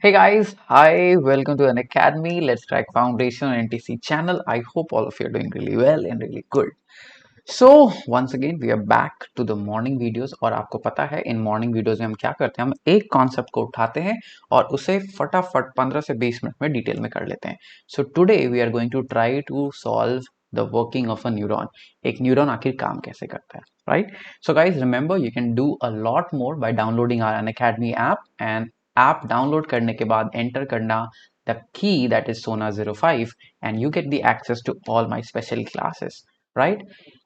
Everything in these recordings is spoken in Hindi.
Hey guys, hi, welcome to an academy. Let's crack foundation on NTC channel. I hope all of you are doing really well and really good. So once again we are back to the morning videos और आपको पता है इन मॉर्निंग वीडियोस में हम क्या करते हैं, हम एक कॉन्सेप्ट को उठाते हैं और उसे फटाफट 15 से 20 मिनट में डिटेल में कर लेते हैं. So today we are going to try to solve the working of a neuron. एक न्यूरॉन आखिर काम कैसे करता है, right? So guys remember you can do a lot more by downloading our Unacademy app. And app download करने के बाद एंटर करना the key that is Sona05 and you get the access to all my special classes, right?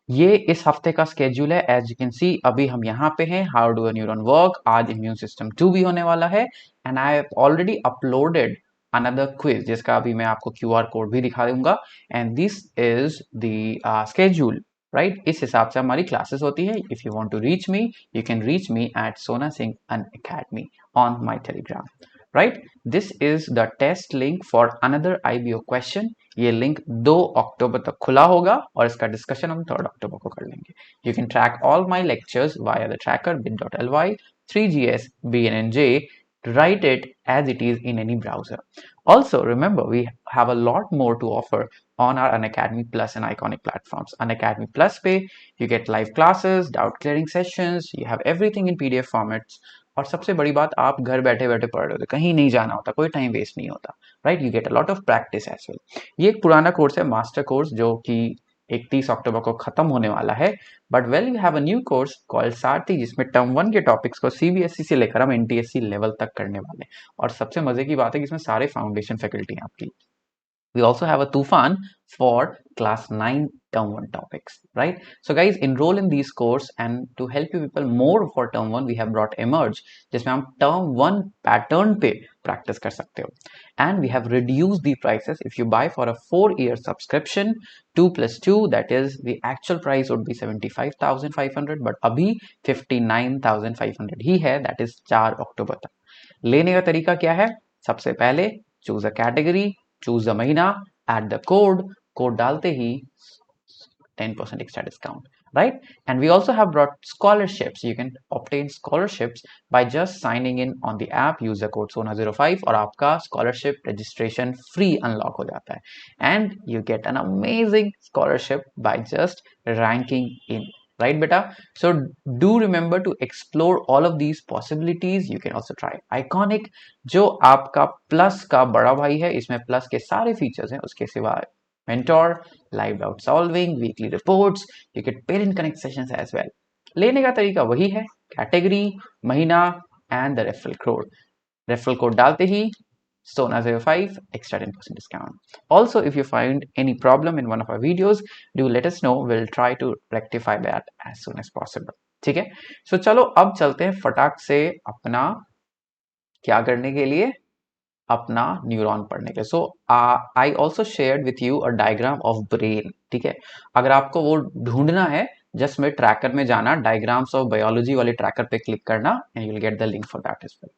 ये इस हफ्ते का स्केड्यूल है. एज यू कैन सी अभी हम यहाँ पे हैं. How do a neuron work. आज इम्यून सिस्टम 2 भी होने वाला है and I have already uploaded another quiz जिसका अभी मैं आपको क्यूआर कोड भी दिखा दूंगा. And this is the schedule, right? इस हिसाब से हमारी क्लासेस होती है. If you want to reach me you can reach me at Sona Singh Unacademy on my Telegram, right? This is the test link for another IBO question. ये लिंक 2 अक्टूबर तक खुला होगा और इसका डिस्कशन हम 3 अक्टूबर को कर लेंगे. You can track all my lectures via the tracker bit.ly 3gs bnnj. Write it as it is in any browser. Also remember we have a lot more to offer on our Unacademy Plus and Iconic platforms. Unacademy Plus पे you get live classes, doubt clearing sessions, you have everything in PDF formats. और सबसे बड़ी बात, आप घर बैठे बैठे पढ़ रहे हो, कहीं नहीं जाना होता, कोई टाइम वेस्ट नहीं होता, right? You get a lot of practice as well. ये एक पुराना कोर्स है, मास्टर कोर्स, जो कि 31 अक्टूबर को खत्म होने वाला है. But well you have a new course called सारथी जिसमें टर्म 1 के टॉपिक्स को सीबीएसई से लेकर हम एनटीएससी लेवल तक करने वाले हैं. और सबसे मजे की बात है कि इसमें सारे फाउंडेशन फैकल्टी हैं आपकी. We also have a Tufan for class 9 term 1 topics, right? So guys, enroll in these course, and to help you people more for term 1 we have brought Emerge जिसमें हम term 1 pattern पे practice कर सकते हो. And we have reduced the prices. If you buy for a 4-year subscription, 2 plus 2, that is the actual price would be 75,500, but अभी 59,500 ही है. That is 4 अक्टूबर तक. लेने का तरीका क्या है? सबसे पहले choose a category, choose the महीना, add the code डालते ही 10% extra discount, right? And we also have brought scholarships. You can obtain scholarships by just signing in on the app. Use the code SONA05 और आपका scholarship registration free unlock हो जाता है. And you get an amazing scholarship by just ranking in, right beta? So do remember to explore all of these possibilities. You can also try Iconic जो आपका प्लस का बड़ा भाई है. इसमें प्लस के सारे फीचर्स हैं, उसके सिवा mentor, live doubt solving, weekly reports, you get parent connect sessions as well. लेने का तरीका वही है, कैटेगरी, महीना and the referral code डालते ही Sona05 extra 10% discount. Also, if you find any problem in one of our videos, do let us know. We'll try to rectify that as soon as possible. ठीक है? So चलो अब चलते हैं फटाक से अपना क्या करने के लिए, अपना न्यूरॉन पढ़ने के. So I also shared with you a diagram of brain. ठीक है, अगर आपको वो ढूंढना है जस्ट में ट्रैकर में जाना, डायग्राम्स ऑफ बायोलॉजी वाले ट्रैकर पे क्लिक करना and you will get the link for that as well.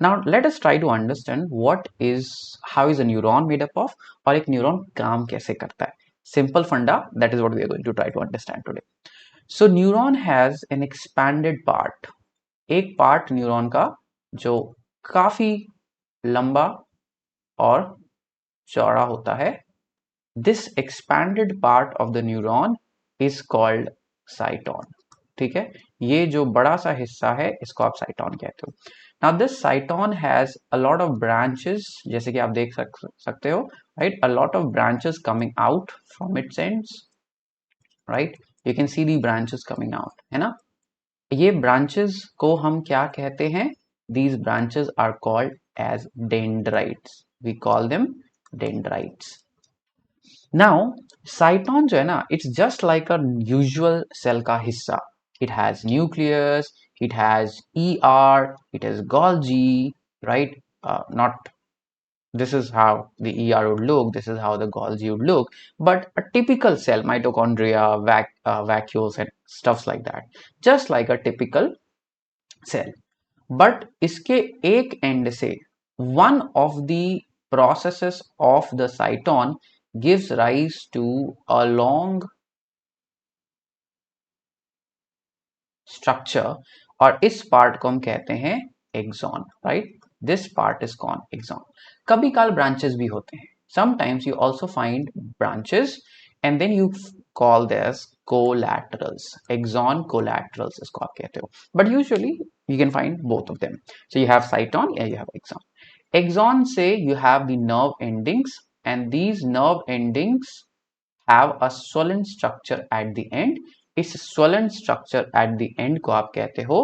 Now let us try to understand what is, how is a neuron made up of, और एक न्यूरॉन काम कैसे करता है. सिंपल फंडा, that is what we are going to try to understand today. So neuron has an expanded part. एक पार्ट न्यूरॉन का जो काफी लंबा और चौड़ा होता है. This expanded part of the neuron is called cyton. ठीक है, ये जो बड़ा सा हिस्सा है इसको आप साइटॉन कहते हो. Now this cyton has a lot of branches, जैसे कि आप देख सकते हो, right? A lot of branches coming out from its ends, right? You can see the branches coming out, है ना? ये ब्रांचेस को हम क्या कहते हैं? These branches are called as dendrites. We call them dendrites. Now cyton जो है ना, it's just like a usual cell का हिस्सा. It has nucleus, it has ER, it has Golgi, right? Not this is how the ER would look, this is how the Golgi would look, but a typical cell, mitochondria, vacuoles and stuffs like that, just like a typical cell. But इसके एक एंड से one of the processes of the cyton gives rise to a long structure, और इस पार्ट को हम कहते हैं axon, right? This part is called axon. कभी काल ब्रांचेस भी होते हैं, sometimes you also find branches and then you call this collaterals, axon collaterals इसको आप कहते हो, but usually you can find both of them. So you have cyton and you have axon. Axon say you have the nerve endings, and these nerve endings have a swollen structure at the end. इस swollen structure at the end को आप कहते हो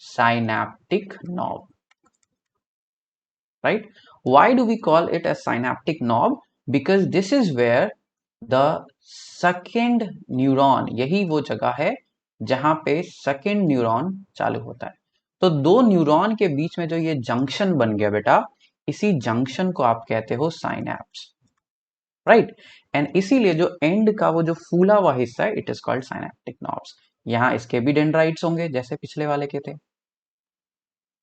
synaptic knob, right? Why do we call it a synaptic knob? Because this is where the second neuron, यही वो जगह है जहां पे second neuron चालू होता है। तो दो न्यूरॉन के बीच में जो ये जंक्शन बन गया बेटा, इसी जंक्शन को आप कहते हो साइनैप्स, राइट? एंड इसीलिए जो एंड का वो जो फूला हुआ हिस्सा है, it is called synaptic knobs. यहां इसके भी डेंड्राइट्स होंगे जैसे पिछले वाले के थे,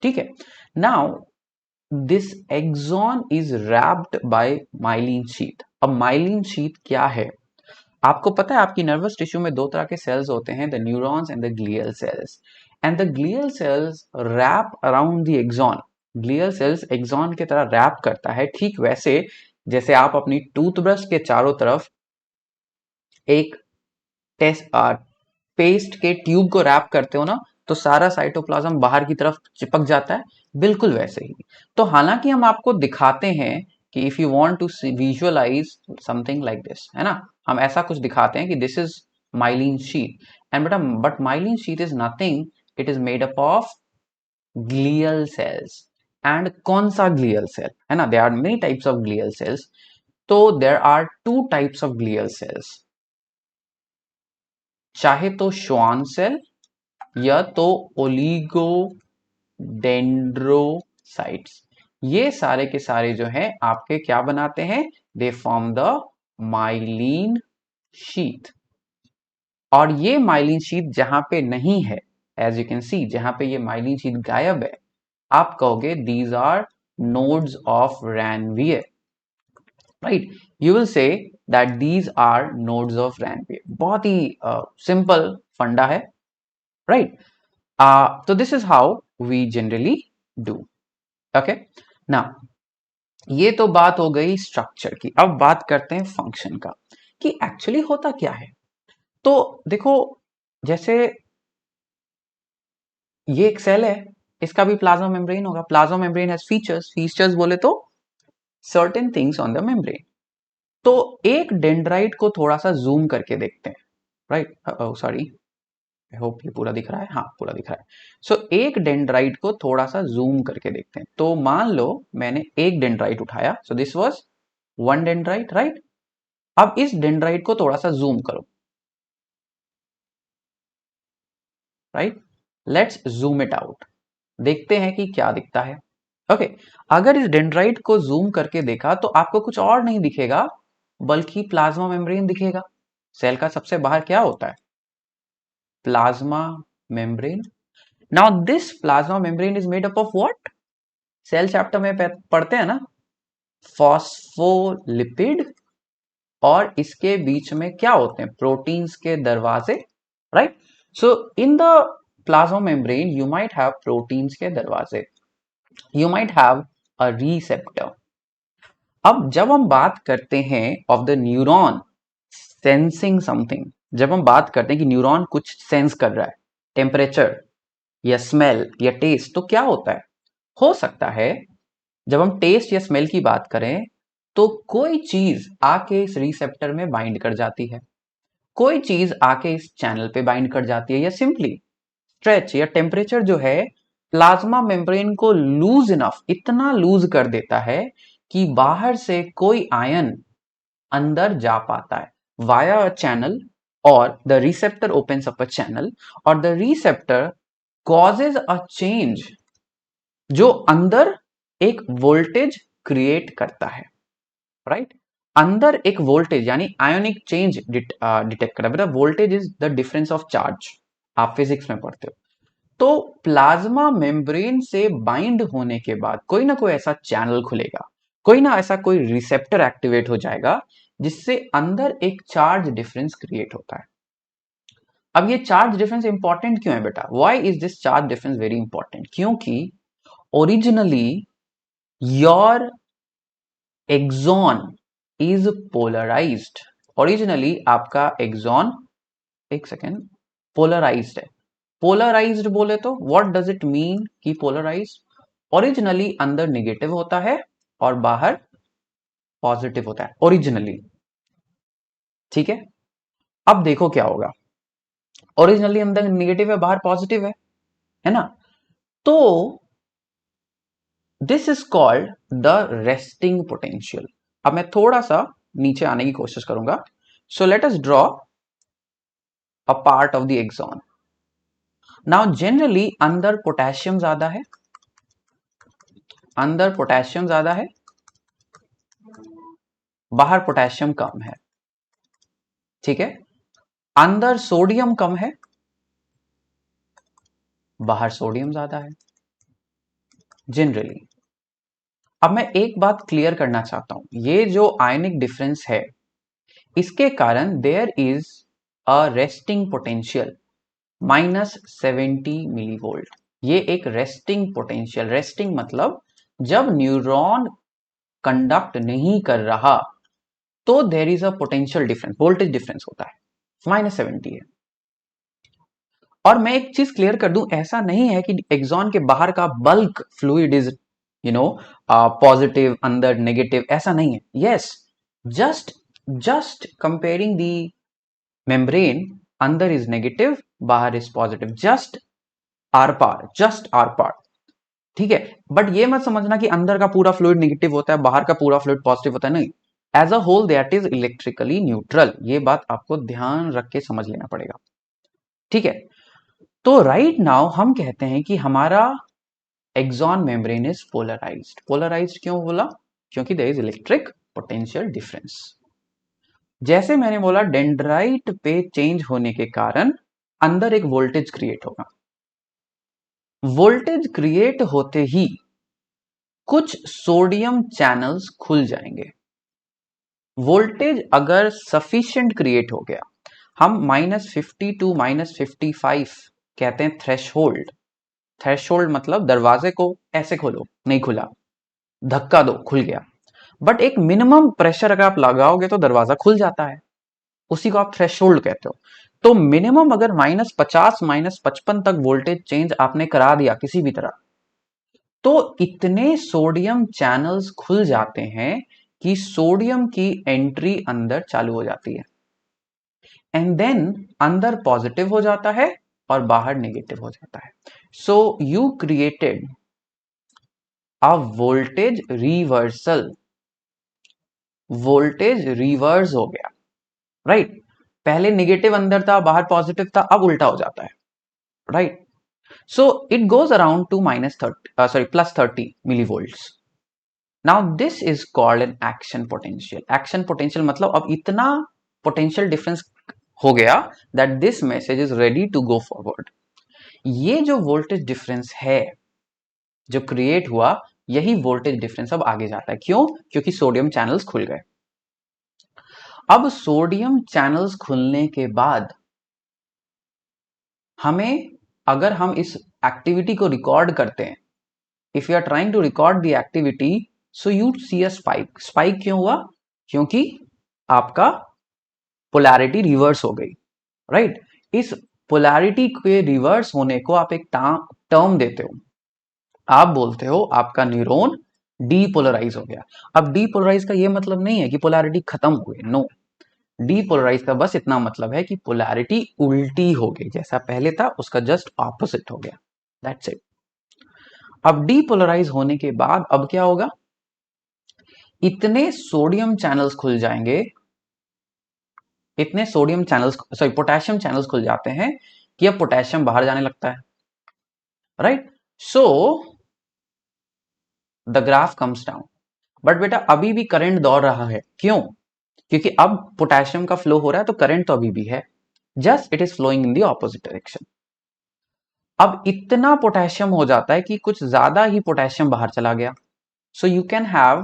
ठीक है। Now this axon is wrapped by myelin sheath. अब माइलिन शीथ क्या है? आपको पता है आपकी नर्वस टिश्यू में दो तरह के सेल्स होते हैं, the neurons and the glial cells, and the glial cells wrap around the axon. Glial cells axon की तरह रैप करता है, ठीक वैसे जैसे आप अपनी टूथब्रश के चारों तरफ एक पेस्ट के ट्यूब को रैप करते हो ना, तो सारा साइटोप्लाज्म बाहर की तरफ चिपक जाता है, बिल्कुल वैसे ही। तो हालांकि हम आपको दिखाते हैं कि if you want to visualize something like this, है ना, हम ऐसा कुछ दिखाते हैं कि this is myelin sheath, and but myelin sheath is nothing, it is made up of glial cells. And कौन सा ग्लियल सेल है ना, there are many types of glial cells. तो there are two types of glial cells, चाहे तो श्वान सेल या तो ओलिगो डेंड्रोसाइट्स, ये सारे के सारे जो है आपके क्या बनाते हैं, they form the myelin sheath. और ये माइलिन शीथ जहां पे नहीं है, एज यू कैन सी, जहां पे ये माइलिन शीथ गायब है, आप कहोगे these are nodes of Ranvier, right? You will say that these are nodes of Ranvier. बहुत ही सिंपल फंडा है, राइट? तो this is how we generally do, okay. Now ये तो बात हो गई स्ट्रक्चर की, अब बात करते हैं फंक्शन का कि एक्चुअली होता क्या है। तो देखो, जैसे ये एक सेल है, इसका भी प्लाज्मा मेम्ब्रेन होगा। Plasma membrane has features, features बोले तो certain things on the membrane. तो एक डेंड्राइट को थोड़ा सा जूम करके देखते हैं, राइट? सॉरी, आई होप ये पूरा दिख रहा है, हाँ पूरा दिख रहा है। सो एक डेंड्राइट को थोड़ा सा जूम करके देखते हैं। तो मान लो मैंने एक डेंड्राइट उठाया, so this was one dendrite, right? अब इस डेंड्राइट को थोड़ा सा जूम करो, right? Let's zoom it out, देखते हैं कि क्या दिखता है। ओके, अगर इस डेंड्राइट को जूम करके देखा तो आपको कुछ और नहीं दिखेगा बल्कि प्लाज्मा मेम्ब्रेन दिखेगा। सेल का सबसे बाहर क्या होता है? Plasma membrane. Now this plasma membrane is made up of what? Cell chapter में पढ़ते हैं ना, फॉस्फोलिपिड, और इसके बीच में क्या होते हैं? प्रोटीन्स के दरवाजे, right? So in the plasma membrane you might have proteins के दरवाजे, you might have a receptor. अब जब हम बात करते हैं of the neuron sensing something, जब हम बात करते हैं कि न्यूरॉन कुछ सेंस कर रहा है, टेम्परेचर या स्मेल या टेस्ट, तो क्या होता है? हो सकता है जब हम टेस्ट या स्मेल की बात करें तो कोई चीज आके इस रिसेप्टर में बाइंड कर जाती है, कोई चीज आके इस चैनल पे बाइंड कर जाती है, या सिंपली स्ट्रेच या टेम्परेचर जो है प्लाज्मा मेम्ब्रेन को लूज इनफ, इतना लूज कर देता है कि बाहर से कोई आयन अंदर जा पाता है वाया अ चैनल, और the receptor opens up a channel, और the receptor causes a change जो अंदर एक वोल्टेज क्रिएट करता है, राइट? अंदर एक वोल्टेज यानी आयोनिक चेंज डिटेक्ट करता है। Voltage is the difference of charge, आप फिजिक्स में पढ़ते हो। तो प्लाज्मा मेम्ब्रेन से बाइंड होने के बाद कोई ना कोई ऐसा चैनल खुलेगा, कोई ना ऐसा कोई रिसेप्टर एक्टिवेट हो जाएगा जिससे अंदर एक चार्ज डिफरेंस क्रिएट होता है। अब ये चार्ज डिफरेंस इंपॉर्टेंट क्यों है बेटा? Why is this charge difference very important? क्योंकि originally your axon is polarized. Originally आपका एक्सॉन, एक सेकेंड, पोलराइज्ड है। पोलराइज्ड बोले तो व्हाट डज इट मीन कि पोलराइज्ड? ओरिजिनली अंदर नेगेटिव होता है और बाहर पॉजिटिव होता है ओरिजिनली। ठीक है, अब देखो क्या होगा। ओरिजिनली अंदर नेगेटिव है, बाहर पॉजिटिव है ना? तो this is called the resting potential. अब मैं थोड़ा सा नीचे आने की कोशिश करूंगा। So let us draw a part of the axon. Now generally अंदर पोटेशियम ज्यादा है, अंदर पोटेशियम ज्यादा है, बाहर पोटेशियम कम है। ठीक है, अंदर सोडियम कम है, बाहर सोडियम ज्यादा है जनरली। अब मैं एक बात क्लियर करना चाहता हूं, ये जो आयनिक डिफरेंस है इसके कारण there is a resting potential -70 millivolt. ये एक रेस्टिंग पोटेंशियल, रेस्टिंग मतलब जब न्यूरॉन कंडक्ट नहीं कर रहा तो there is a potential difference, voltage difference होता है, -70 है। और मैं एक चीज क्लियर कर दूं, ऐसा नहीं है कि एक्सॉन के बाहर का बल्क फ्लूइड इज पॉजिटिव, अंदर नेगेटिव, ऐसा नहीं है। यस, जस्ट कंपेयरिंग दी मेम्ब्रेन, अंदर इज नेगेटिव, बाहर इज पॉजिटिव, जस्ट आर पार। ठीक है, बट ये मत समझना कि अंदर का पूरा फ्लूइड नेगेटिव होता है, बाहर का पूरा फ्लूइड पॉजिटिव होता है, नहीं। As a whole that is electrically neutral. ये बात आपको ध्यान रख के समझ लेना पड़ेगा। ठीक है, तो राइट नाउ हम कहते हैं कि हमारा axon membrane is polarized. Polarized क्यों बोला? क्योंकि there is electric potential difference. जैसे मैंने बोला, डेंड्राइट पे चेंज होने के कारण अंदर एक वोल्टेज क्रिएट होगा। वोल्टेज क्रिएट होते ही कुछ सोडियम चैनल्स खुल जाएंगे। वोल्टेज अगर सफिशिएंट क्रिएट हो गया, हम -50 टू -55 कहते हैं थ्रेशहोल्ड। थ्रेशहोल्ड मतलब दरवाजे को ऐसे खोलो, नहीं खुला, धक्का दो, खुल गया। बट एक मिनिमम प्रेशर अगर आप लगाओगे तो दरवाजा खुल जाता है, उसी को आप थ्रेशहोल्ड कहते हो। तो मिनिमम अगर -50 -55 तक वोल्टेज चेंज आपने करा दिया किसी भी तरह, तो इतने सोडियम चैनल्स खुल जाते हैं कि सोडियम की एंट्री अंदर चालू हो जाती है, एंड देन अंदर पॉजिटिव हो जाता है और बाहर नेगेटिव हो जाता है। So you created a voltage reversal. Voltage reverse हो गया, राइट? पहले नेगेटिव अंदर था, बाहर पॉजिटिव था, अब उल्टा हो जाता है, right? So it goes around to +30 millivolts. Now this is called an action potential. Action potential मतलब अब इतना potential difference हो गया that this message is ready to go forward. ये जो voltage difference है जो create हुआ, यही voltage difference अब आगे जाता है। क्यों? क्योंकि सोडियम चैनल्स खुल गए। अब सोडियम चैनल्स खुलने के बाद हमें, अगर हम इस एक्टिविटी को रिकॉर्ड करते हैं, if you are trying to record the activity, so you see a spike. spike क्यों हुआ? क्योंकि आपका पोलैरिटी रिवर्स हो गई, राइट? इस पोलैरिटी के रिवर्स होने को आप एक टर्म देते हो, आप बोलते हो आपका न्यूरॉन डीपोलराइज हो गया। अब डीपोलराइज का ये मतलब नहीं है कि पोलैरिटी खत्म हो गई, नो। डीपोलराइज का बस इतना मतलब है कि पोलैरिटी उल्टी हो गई, जैसा पहले था उसका जस्ट ऑपोजिट हो गया, दैट्स इट। अब डीपोलराइज होने के बाद अब क्या होगा? इतने सोडियम चैनल्स खुल जाएंगे, इतने sodium channels, sorry potassium channels खुल जाते हैं कि अब पोटेशियम बाहर जाने लगता है, right? So the graph comes down. But बेटा अभी भी करंट दौड़ रहा है, क्यों? क्योंकि अब पोटेशियम का फ्लो हो रहा है तो करंट तो अभी भी है, just it is flowing in the opposite direction. अब इतना पोटेशियम हो जाता है कि कुछ ज्यादा ही पोटेशियम बाहर चला गया, so you can have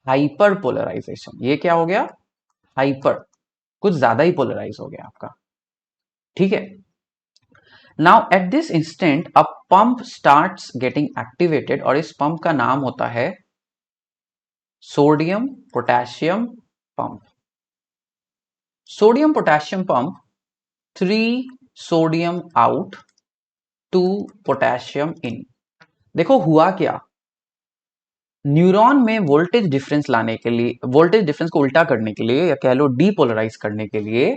hyper polarization. ये क्या हो गया? हाइपर, कुछ ज्यादा ही पोलराइज हो गया आपका, ठीक है? Now at this instant a pump starts getting activated, और इस पंप का नाम होता है sodium potassium pump, sodium potassium pump, 3 sodium out 2 potassium in. देखो हुआ क्या, न्यूरॉन में वोल्टेज डिफरेंस लाने के लिए, वोल्टेज डिफरेंस को उल्टा करने के लिए या कह लो डीपोलराइज करने के लिए,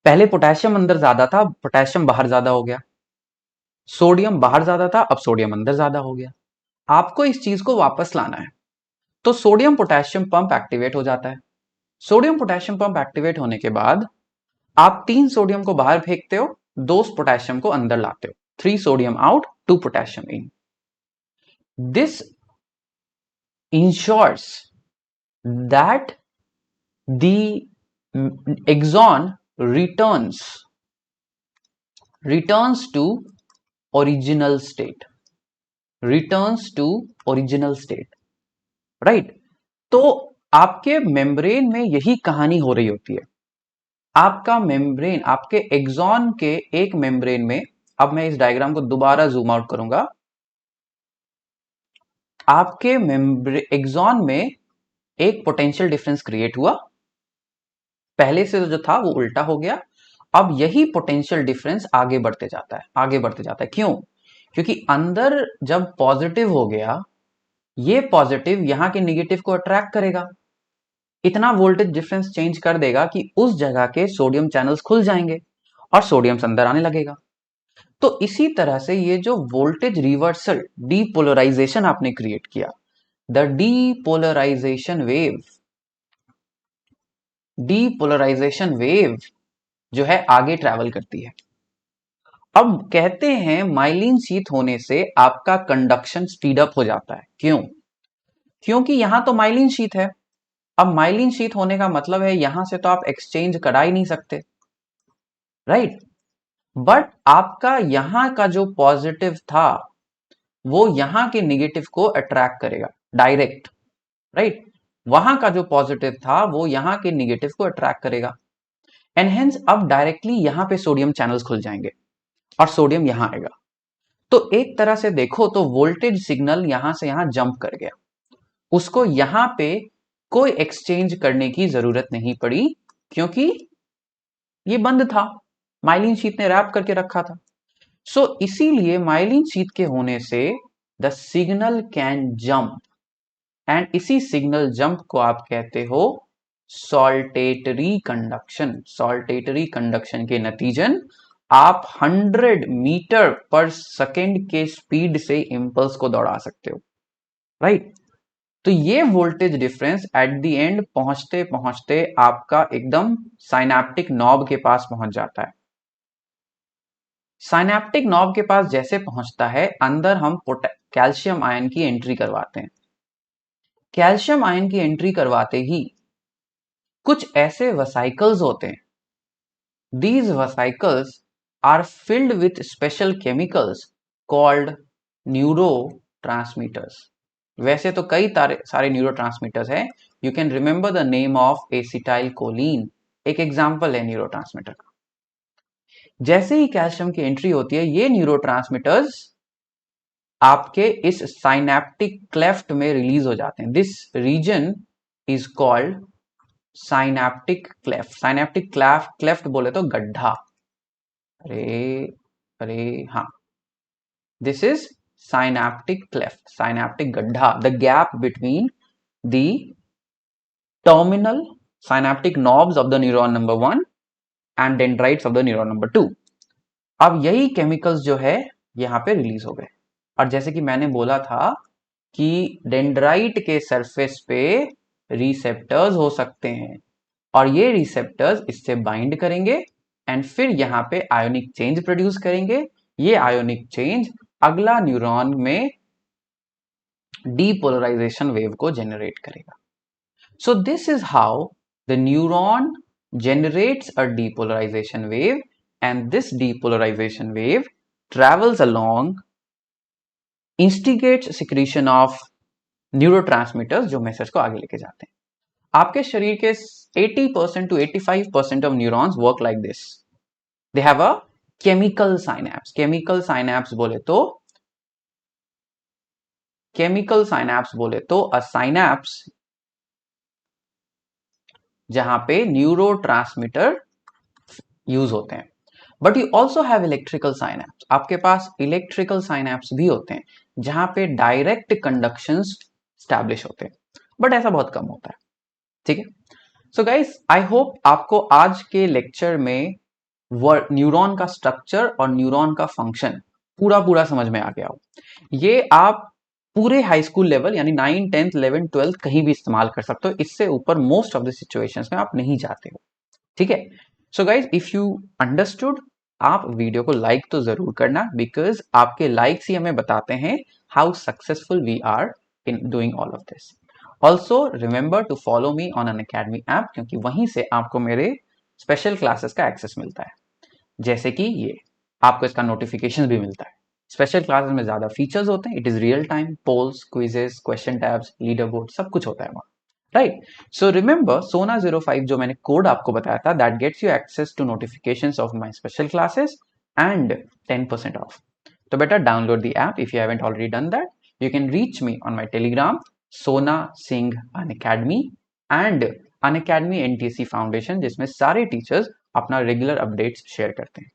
पहले पोटेशियम अंदर ज्यादा था, पोटेशियम बाहर ज्यादा हो गया, सोडियम बाहर ज्यादा था, अब सोडियम अंदर ज्यादा हो गया। आपको इस चीज को वापस लाना है, तो सोडियम पोटेशियम पंप एक्टिवेट हो जाता है। सोडियम पोटेशियम पंप एक्टिवेट होने के बाद आप 3 सोडियम को बाहर फेंकते हो, 2 पोटेशियम को अंदर लाते हो, 3 sodium out 2 potassium in. This ensures that the axon returns to original state, right? तो आपके मेम्ब्रेन में यही कहानी हो रही होती है। आपका मेम्ब्रेन, आपके एक्सॉन के एक मेम्ब्रेन में, अब मैं इस डायग्राम को दोबारा जूम आउट करूंगा, आपके एक्सॉन में एक पोटेंशियल डिफरेंस क्रिएट हुआ, पहले से जो था वो उल्टा हो गया। अब यही पोटेंशियल डिफरेंस आगे बढ़ते जाता है, आगे बढ़ते जाता है। क्यों? क्योंकि अंदर जब पॉजिटिव हो गया, ये पॉजिटिव यहां के निगेटिव को अट्रैक्ट करेगा, इतना वोल्टेज डिफरेंस चेंज कर देगा कि उस जगह के सोडियम चैनल्स खुल जाएंगे और सोडियम अंदर आने लगेगा। तो इसी तरह से ये जो वोल्टेज रिवर्सल, डीपोलराइजेशन आपने क्रिएट किया, द डीपोलराइजेशन वेव जो है आगे ट्रैवल करती है। अब कहते हैं माइलिन शीथ होने से आपका कंडक्शन स्पीड अप हो जाता है। क्यों? क्योंकि यहां तो माइलिन शीथ है। अब माइलिन शीथ होने का मतलब है यहां से तो आप एक्सचेंज करा ही नहीं सकते, राइट? बट आपका यहां का जो पॉजिटिव था वो यहां के निगेटिव को अट्रैक्ट करेगा डायरेक्ट, राइट? वहां का जो पॉजिटिव था वो यहां के निगेटिव को अट्रैक्ट करेगा, एंड हेंस अब डायरेक्टली यहां पे सोडियम चैनल्स खुल जाएंगे और सोडियम यहां आएगा। तो एक तरह से देखो तो वोल्टेज सिग्नल यहां से यहां जंप कर गया, उसको यहां पे कोई एक्सचेंज करने की जरूरत नहीं पड़ी क्योंकि ये बंद था, माइलिन शीथ ने रैप करके रखा था। सो इसीलिए माइलिन शीथ के होने से the signal can jump, and इसी सिग्नल जंप को आप कहते हो सॉल्टेटरी कंडक्शन। सॉल्टेटरी कंडक्शन के नतीजन आप 100 मीटर पर सेकेंड के स्पीड से इंपल्स को दौड़ा सकते हो, राइट? तो ये voltage difference at the end पहुंचते पहुंचते आपका एकदम साइनेप्टिक नॉब के पास पहुंच जाता है। साइनेप्टिक नॉब के पास जैसे पहुंचता है, अंदर हम कैल्शियम आयन की एंट्री करवाते हैं। कैल्शियम आयन की एंट्री करवाते ही कुछ ऐसे वेसिकल्स होते हैं, these vesicles are filled with special chemicals called neurotransmitters. वैसे तो कई सारे न्यूरोट्रांसमीटर्स हैं, you can remember the name of acetylcholine, एक एग्जांपल है न्यूरोट्रांसमीटर का। जैसे ही कैल्शियम की एंट्री होती है, ये न्यूरोट्रांसमीटर्स आपके इस साइनेप्टिक क्लेफ्ट में रिलीज हो जाते हैं। This region is called synaptic cleft. Synaptic cleft बोले तो गड्ढा, अरे अरे हाँ, this is synaptic cleft, synaptic गड्ढा, the gap between the terminal synaptic knobs of the neuron number 1 and dendrites of the neuron number 2। अब यही केमिकल्स जो है यहां पे रिलीज हो गए, और जैसे कि मैंने बोला था कि डेंड्राइट के सरफेस पे रिसेप्टर्स हो सकते हैं, और ये रिसेप्टर्स इससे बाइंड करेंगे एंड फिर यहाँ पे आयोनिक चेंज प्रोड्यूस करेंगे। ये आयोनिक चेंज अगला न्यूरॉन में डीपोलराइजेशन वेव को जनरेट करेगा। So this is how the neuron generates a depolarization wave, and this depolarization wave travels along, instigates secretion of neurotransmitters जो मैसेज को आगे लेके जाते हैं। आपके शरीर के 80% to 85% of neurons work like this. They have a chemical synapse. Chemical synapse बोले तो केमिकल साइनैप्स बोले तो अ साइनैप्स जहां पे न्यूरोट्रांसमीटर यूज होते हैं। But you also have electrical synapse, आपके पास इलेक्ट्रिकल साइनैप्स भी होते हैं जहां पे डायरेक्ट कंडक्शन स्टैब्लिश होते हैं, बट ऐसा बहुत कम होता है। ठीक है, सो गाइस आई होप आपको आज के लेक्चर में न्यूरॉन का स्ट्रक्चर और न्यूरॉन का फंक्शन पूरा पूरा समझ में आ गया हो। ये आप पूरे हाई स्कूल लेवल यानी 9, 10th, 11th, 12th कहीं भी इस्तेमाल कर सकते हो। इससे ऊपर मोस्ट ऑफ द सिचुएशंस में आप नहीं जाते हो। ठीक है, so guys if you understood, आप वीडियो को लाइक तो जरूर करना, बिकॉज आपके लाइक्स ही हमें बताते हैं how successful we are in doing all of this. Also remember to follow me on Unacademy app, क्योंकि वहीं से आपको मेरे स्पेशल क्लासेस का एक्सेस मिलता है। जैसे कि ये आपको इसका नोटिफिकेशन भी मिलता है। स्पेशल क्लासेस में ज्यादा फीचर्स होते हैं, it is real time, polls, quizzes, question tabs, leader board, सब कुछ होता है वहां। राइट, सो रिमेंबर सोना 05 जो मैंने कोड आपको बताया था, that gets you access to notifications of my special classes and 10% off. तो बेटा download the app if you haven't already done that. You can reach me on my Telegram Sona Singh Unacademy and Unacademy NTC foundation, जिसमें सारे टीचर्स अपना रेगुलर अपडेट्स शेयर करते हैं।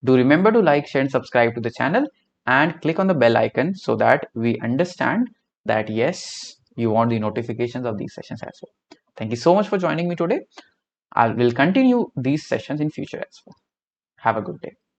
Do remember to like, share and subscribe to the channel and click on the bell icon so that we understand that yes, you want the notifications of these sessions as well. Thank you so much for joining me today. I will continue these sessions in future as well. Have a good day.